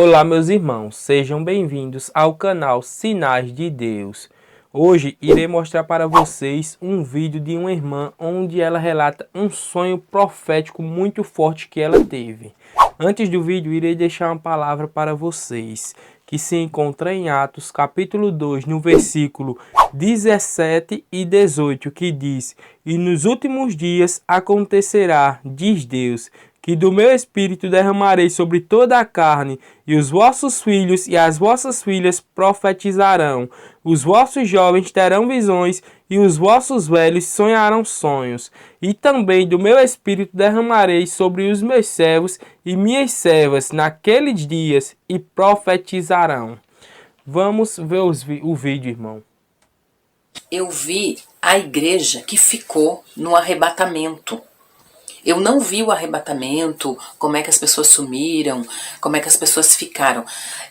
Olá, meus irmãos, sejam bem-vindos ao canal Sinais de Deus. Hoje irei mostrar para vocês um vídeo de uma irmã onde ela relata um sonho profético muito forte que ela teve. Antes do vídeo, irei deixar uma palavra para vocês, que se encontra em Atos capítulo 2, no versículo 17 e 18, que diz: "E nos últimos dias acontecerá, diz Deus, que do meu espírito derramarei sobre toda a carne, e os vossos filhos e as vossas filhas profetizarão, os vossos jovens terão visões, e os vossos velhos sonharão sonhos. E também do meu espírito derramarei sobre os meus servos e minhas servas naqueles dias, e profetizarão." Vamos ver o vídeo, irmão. Eu vi a igreja que ficou no arrebatamento. Eu não vi o arrebatamento, como é que as pessoas sumiram, como é que as pessoas ficaram.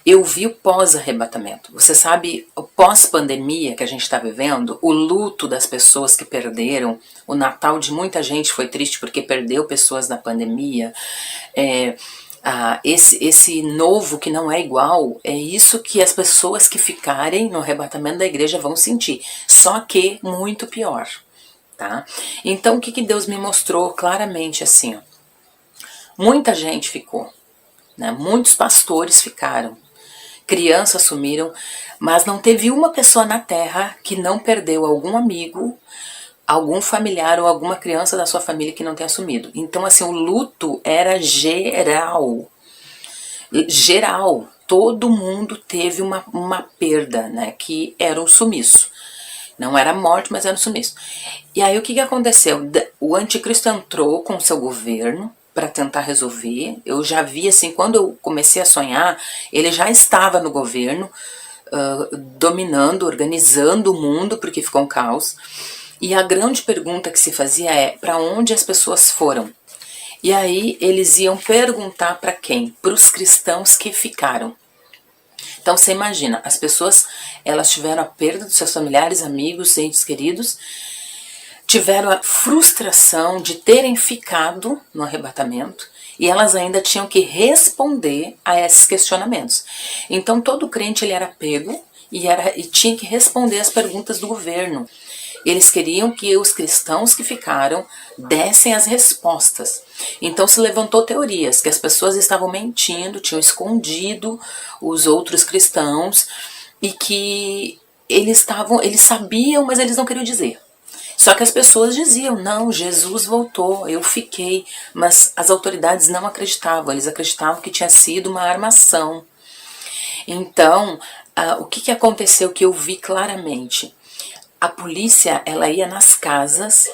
Eu vi o pós-arrebatamento. Você sabe, o pós-pandemia que a gente está vivendo, o luto das pessoas que perderam, o Natal de muita gente foi triste porque perdeu pessoas na pandemia. Esse novo que não é igual, é isso que as pessoas que ficarem no arrebatamento da igreja vão sentir, só que muito pior. Tá? Então o que Deus me mostrou claramente assim, ó. Muita gente ficou, né? Muitos pastores ficaram, crianças sumiram, mas não teve uma pessoa na terra que não perdeu algum amigo, algum familiar ou alguma criança da sua família que não tenha sumido. Então assim, o luto era geral, todo mundo teve uma perda, né? Que era um sumiço. Não era morte, mas era um sumiço. E aí o que aconteceu? O anticristo entrou com o seu governo para tentar resolver. Eu já vi assim, quando eu comecei a sonhar, ele já estava no governo, dominando, organizando o mundo, porque ficou um caos. E a grande pergunta que se fazia é, para onde as pessoas foram? E aí eles iam perguntar para quem? Para os cristãos que ficaram. Então você imagina, as pessoas, elas tiveram a perda dos seus familiares, amigos, entes queridos, tiveram a frustração de terem ficado no arrebatamento e elas ainda tinham que responder a esses questionamentos. Então todo crente ele era pego e tinha que responder as perguntas do governo. Eles queriam que os cristãos que ficaram dessem as respostas. Então se levantou teorias que as pessoas estavam mentindo, tinham escondido os outros cristãos e que eles sabiam, mas eles não queriam dizer. Só que as pessoas diziam, não, Jesus voltou, eu fiquei. Mas as autoridades não acreditavam, eles acreditavam que tinha sido uma armação. Então, o que aconteceu que eu vi claramente? A polícia, ela ia nas casas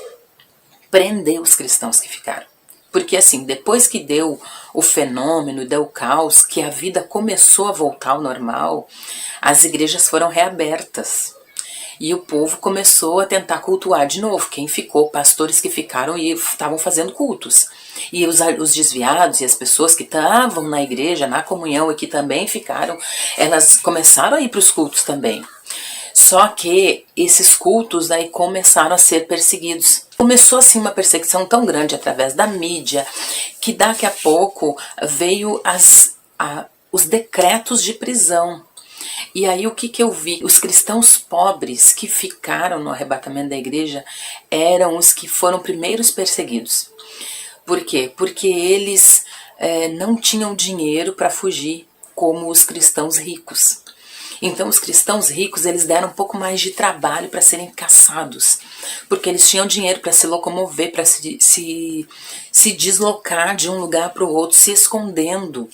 prender os cristãos que ficaram. Porque assim, depois que deu o fenômeno, deu o caos, que a vida começou a voltar ao normal, as igrejas foram reabertas. E o povo começou a tentar cultuar de novo. Quem ficou, pastores que ficaram e estavam fazendo cultos. E os desviados e as pessoas que estavam na igreja, na comunhão e que também ficaram, elas começaram a ir para os cultos também. Só que esses cultos daí começaram a ser perseguidos. Começou assim uma perseguição tão grande através da mídia, que daqui a pouco veio os decretos de prisão. E aí o que eu vi? Os cristãos pobres que ficaram no arrebatamento da igreja eram os que foram primeiros perseguidos. Por quê? Porque eles não tinham dinheiro para fugir como os cristãos ricos. Então os cristãos ricos, eles deram um pouco mais de trabalho para serem caçados, porque eles tinham dinheiro para se locomover, para se deslocar de um lugar para o outro, se escondendo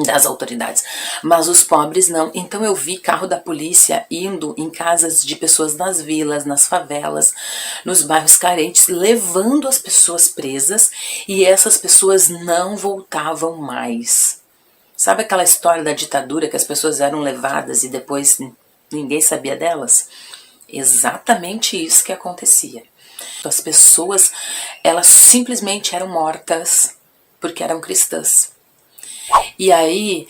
das autoridades. Mas os pobres não. Então eu vi carro da polícia indo em casas de pessoas nas vilas, nas favelas, nos bairros carentes, levando as pessoas presas, e essas pessoas não voltavam mais. Sabe aquela história da ditadura que as pessoas eram levadas e depois ninguém sabia delas? Exatamente isso que acontecia. As pessoas, elas simplesmente eram mortas porque eram cristãs. E aí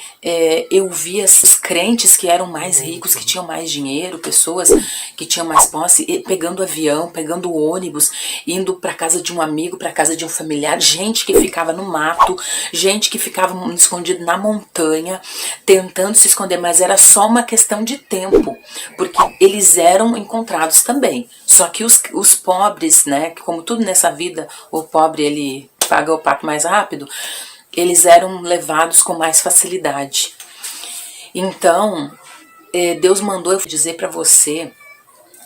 eu via os crentes que eram mais ricos, que tinham mais dinheiro, pessoas que tinham mais posse, pegando avião, pegando ônibus, indo para casa de um amigo, para casa de um familiar, gente que ficava no mato, gente que ficava escondido na montanha, tentando se esconder, mas era só uma questão de tempo, porque eles eram encontrados também. Só que os pobres, né, como tudo nessa vida, o pobre ele paga o pato mais rápido, eles eram levados com mais facilidade. Então, Deus mandou eu dizer para você,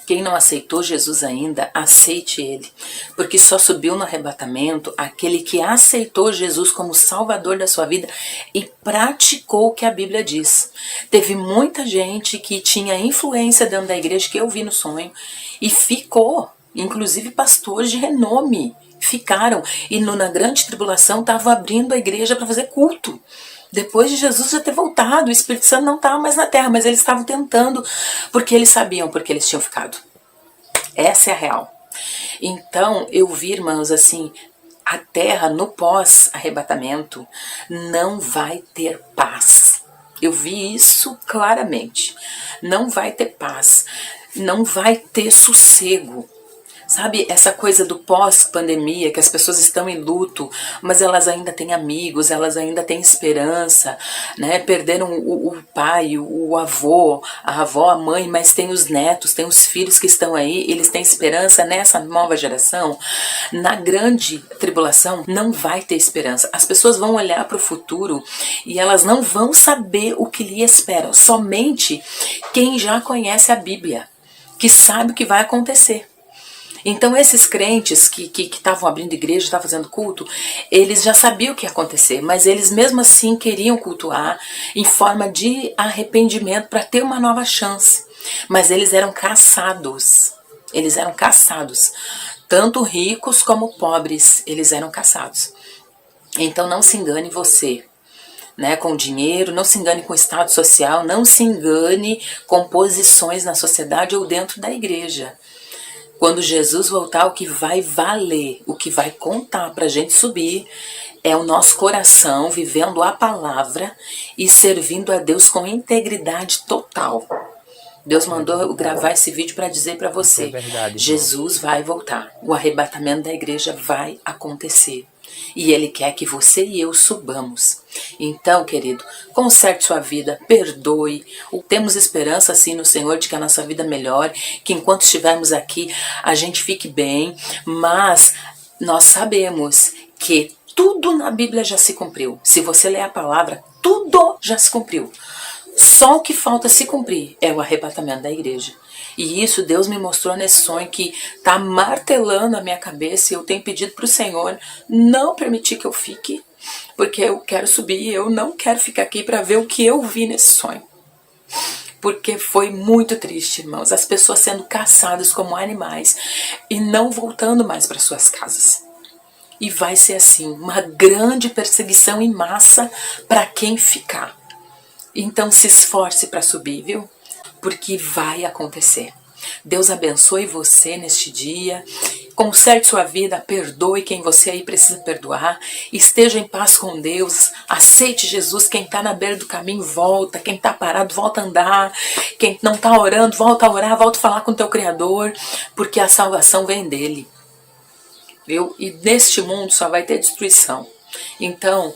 quem não aceitou Jesus ainda, aceite Ele, porque só subiu no arrebatamento aquele que aceitou Jesus como Salvador da sua vida e praticou o que a Bíblia diz. Teve muita gente que tinha influência dentro da igreja, que eu vi no sonho, e ficou, inclusive pastores de renome, ficaram, e na grande tribulação estavam abrindo a igreja para fazer culto. Depois de Jesus já ter voltado, o Espírito Santo não estava mais na terra, mas eles estavam tentando, porque eles sabiam porque eles tinham ficado. Essa é a real. Então, eu vi, irmãos, assim, a terra no pós-arrebatamento não vai ter paz. Eu vi isso claramente. Não vai ter paz. Não vai ter sossego. Sabe, essa coisa do pós-pandemia, que as pessoas estão em luto, mas elas ainda têm amigos, elas ainda têm esperança, né? Perderam o pai, o avô, a avó, a mãe, mas tem os netos, tem os filhos que estão aí, eles têm esperança nessa nova geração. Na grande tribulação não vai ter esperança. As pessoas vão olhar para o futuro e elas não vão saber o que lhe espera. Somente quem já conhece a Bíblia, que sabe o que vai acontecer. Então esses crentes que estavam abrindo igreja, estavam fazendo culto, eles já sabiam o que ia acontecer, mas eles mesmo assim queriam cultuar em forma de arrependimento para ter uma nova chance. Mas eles eram caçados, tanto ricos como pobres, eles eram caçados. Então não se engane você, né, com dinheiro, não se engane com status social, não se engane com posições na sociedade ou dentro da igreja. Quando Jesus voltar, o que vai valer, o que vai contar para a gente subir, é o nosso coração vivendo a palavra e servindo a Deus com integridade total. Deus mandou eu gravar esse vídeo para dizer para você, Jesus vai voltar, o arrebatamento da igreja vai acontecer. E Ele quer que você e eu subamos. Então, querido, conserte sua vida, perdoe. Temos esperança, sim, no Senhor de que a nossa vida melhore, que enquanto estivermos aqui, a gente fique bem. Mas nós sabemos que tudo na Bíblia já se cumpriu. Se você ler a palavra, tudo já se cumpriu. Só o que falta se cumprir é o arrebatamento da igreja. E isso Deus me mostrou nesse sonho que está martelando a minha cabeça e eu tenho pedido para o Senhor não permitir que eu fique, porque eu quero subir, eu não quero ficar aqui para ver o que eu vi nesse sonho. Porque foi muito triste, irmãos, as pessoas sendo caçadas como animais e não voltando mais para suas casas. E vai ser assim, uma grande perseguição em massa para quem ficar. Então se esforce para subir, viu? Porque vai acontecer. Deus abençoe você neste dia, conserte sua vida, perdoe quem você aí precisa perdoar, esteja em paz com Deus, aceite Jesus, quem está na beira do caminho volta, quem está parado volta a andar, quem não está orando volta a orar, volta a falar com o teu Criador, porque a salvação vem dele, viu? E neste mundo só vai ter destruição. Então,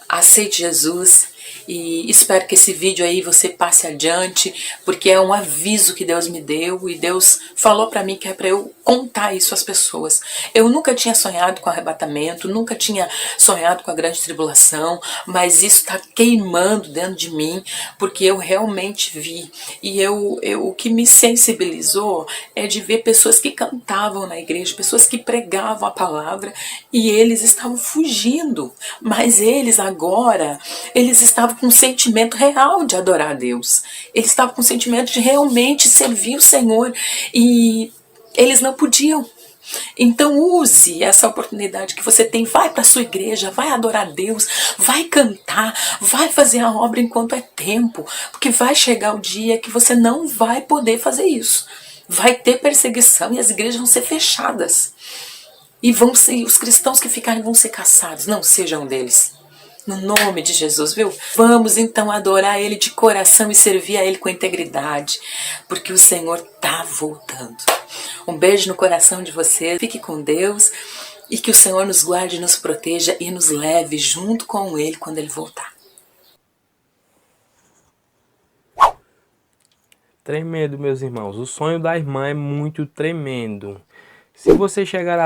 aceite Jesus. E espero que esse vídeo aí você passe adiante, porque é um aviso que Deus me deu e Deus falou pra mim que é pra eu contar isso às pessoas. Eu nunca tinha sonhado com arrebatamento, nunca tinha sonhado com a grande tribulação, mas isso tá queimando dentro de mim, porque eu realmente vi. E o que me sensibilizou é de ver pessoas que cantavam na igreja, pessoas que pregavam a palavra e eles estavam fugindo, mas eles agora, eles estavam com um sentimento real de adorar a Deus. Eles estavam com um sentimento de realmente servir o Senhor e eles não podiam. Então use essa oportunidade que você tem, vai para a sua igreja, vai adorar a Deus, vai cantar, vai fazer a obra enquanto é tempo, porque vai chegar o dia que você não vai poder fazer isso. Vai ter perseguição e as igrejas vão ser fechadas. E os cristãos que ficarem vão ser caçados, não sejam deles. No nome de Jesus, viu? Vamos então adorar Ele de coração e servir a Ele com integridade, porque o Senhor tá voltando. Um beijo no coração de vocês, fique com Deus e que o Senhor nos guarde, nos proteja e nos leve junto com Ele quando Ele voltar. Tremendo, meus irmãos. O sonho da irmã é muito tremendo. Se você chegar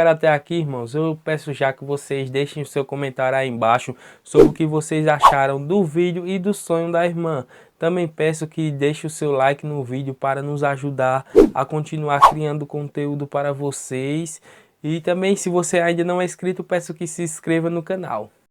até aqui, irmãos, eu peço já que vocês deixem o seu comentário aí embaixo sobre o que vocês acharam do vídeo e do sonho da irmã. Também peço que deixe o seu like no vídeo para nos ajudar a continuar criando conteúdo para vocês. E também, se você ainda não é inscrito, peço que se inscreva no canal.